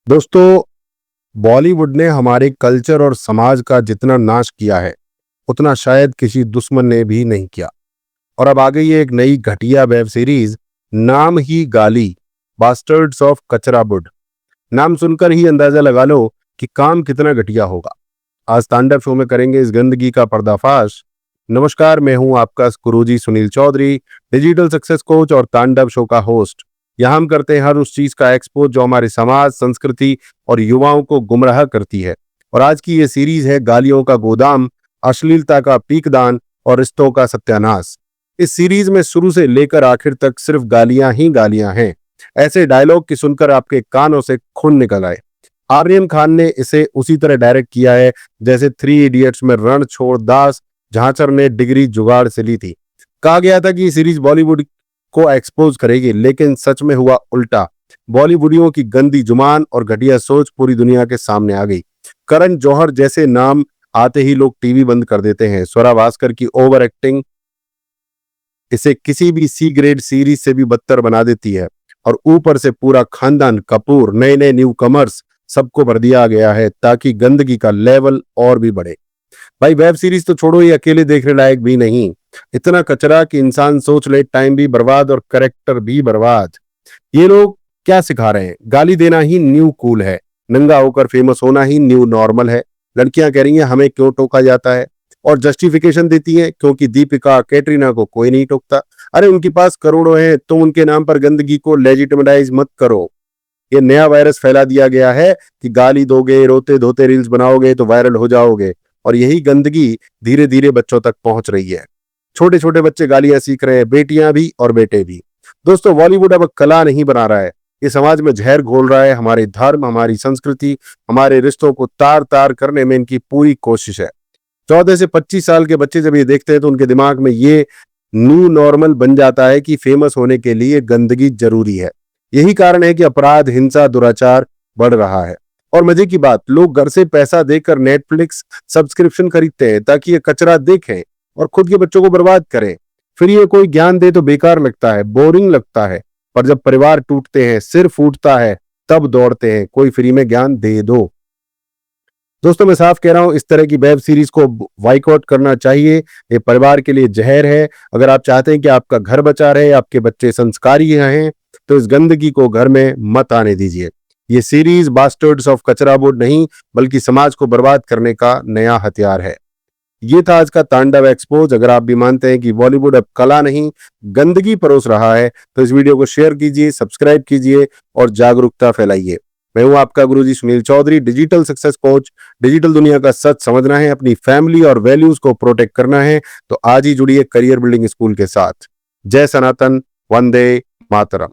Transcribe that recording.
दोस्तों, बॉलीवुड ने हमारे कल्चर और समाज का जितना नाश किया है उतना शायद किसी दुश्मन ने भी नहीं किया। और अब आ गई है एक नई घटिया वेब सीरीज, नाम ही गाली, बास्टर्ड्स ऑफ कचराबुड। नाम सुनकर ही अंदाजा लगा लो कि काम कितना घटिया होगा। आज तांडव शो में करेंगे इस गंदगी का पर्दाफाश। नमस्कार, मैं हूं आपका गुरुजी Sunil Chaudhary, digital success coach और तांडव शो का होस्ट। यहाँ हम करते हैं हर उस चीज का एक्सपोज जो हमारे समाज, संस्कृति और युवाओं को गुमराह करती है। और आज की ये सीरीज है गालियों का गोदाम, अश्लीलता का पीकदान और रिश्तों का सत्यानाश। इस सीरीज में शुरू से लेकर आखिर तक सिर्फ गालियां ही गालियां हैं। ऐसे डायलॉग की सुनकर आपके कानों से खून निकल आए। आर्यन खान ने इसे उसी तरह डायरेक्ट किया है जैसे 3 इडियट्स में रणछोड़ दास झांचर ने डिग्री जुगाड़ से ली थी। कहा गया था कि ये सीरीज बॉलीवुड को एक्सपोज करेगी, लेकिन सच में हुआ उल्टा। बॉलीवुडियों की गंदी जुबान और घटिया सोच पूरी दुनिया के सामने आ गई। करण जौहर जैसे नाम आते ही लोग टीवी बंद कर देते हैं। स्वरा भास्कर की ओवर एक्टिंग इसे किसी भी सी ग्रेड सीरीज से भी बदतर बना देती है। और ऊपर से पूरा खानदान कपूर, नए नए न्यू कमर्स, सबको भर दिया गया है ताकि गंदगी का लेवल और भी बढ़े। भाई, वेब सीरीज तो छोड़ो, ये अकेले देखने लायक भी नहीं। इतना कचरा कि इंसान सोच ले, टाइम भी बर्बाद और कैरेक्टर भी बर्बाद। ये लोग क्या सिखा रहे हैं? गाली देना ही न्यू कूल है, नंगा होकर फेमस होना ही न्यू नॉर्मल है। लड़कियां कह रही हैं हमें क्यों टोका जाता है, और जस्टिफिकेशन देती हैं क्योंकि दीपिका, कैटरीना को कोई नहीं टोकता। अरे उनके पास करोड़ों हैं, तुम उनके नाम पर गंदगी को लेजिटिमाइज मत करो। ये नया वायरस फैला दिया गया है कि गाली दोगे, रोते धोते रील्स बनाओगे तो वायरल हो जाओगे। और यही गंदगी धीरे धीरे बच्चों तक पहुंच रही है। छोटे छोटे बच्चे गालियां सीख रहे हैं, बेटियां भी और बेटे भी। दोस्तों, बॉलीवुड अब कला नहीं बना रहा है, ये समाज में जहर घोल रहा है। हमारे धर्म, हमारी संस्कृति, हमारे रिश्तों को तार तार करने में इनकी पूरी कोशिश है। 14 से 25 साल के बच्चे जब ये देखते हैं तो उनके दिमाग में ये न्यू नॉर्मल बन जाता है कि फेमस होने के लिए गंदगी जरूरी है। यही कारण है कि अपराध, हिंसा, दुराचार बढ़ रहा है। और मजे की बात, लोग घर से पैसा देकर नेटफ्लिक्स सब्सक्रिप्शन खरीदते हैं ताकि ये कचरा देखें और खुद के बच्चों को बर्बाद करें। फिर ये कोई ज्ञान दे तो बेकार लगता है, बोरिंग लगता है। पर जब परिवार टूटते हैं, सिर फूटता है, तब दौड़ते हैं कोई फ्री में ज्ञान दे दो। दोस्तों, मैं साफ कह रहा हूं, इस तरह की वेब सीरीज को बाइकआउट करना चाहिए। ये परिवार के लिए जहर है। अगर आप चाहते हैं कि आपका घर बचा रहे, आपके बच्चे संस्कारी हैं, तो इस गंदगी को घर में मत आने दीजिए। ये सीरीज बास्टर्ड्स ऑफ कचराबुड नहीं, बल्कि समाज को बर्बाद करने का नया हथियार है। ये था आज का तांडव एक्सपोज। अगर आप भी मानते हैं कि बॉलीवुड अब कला नहीं गंदगी परोस रहा है, तो इस वीडियो को शेयर कीजिए, सब्सक्राइब कीजिए और जागरूकता फैलाइए। मैं हूं आपका गुरुजी Sunil Chaudhary, digital success coach. Digital दुनिया का सच समझना है, अपनी फैमिली और वैल्यूज को प्रोटेक्ट करना है, तो आज ही जुड़िए करियर बिल्डिंग स्कूल के साथ। जय सनातन, वंदे मातरम।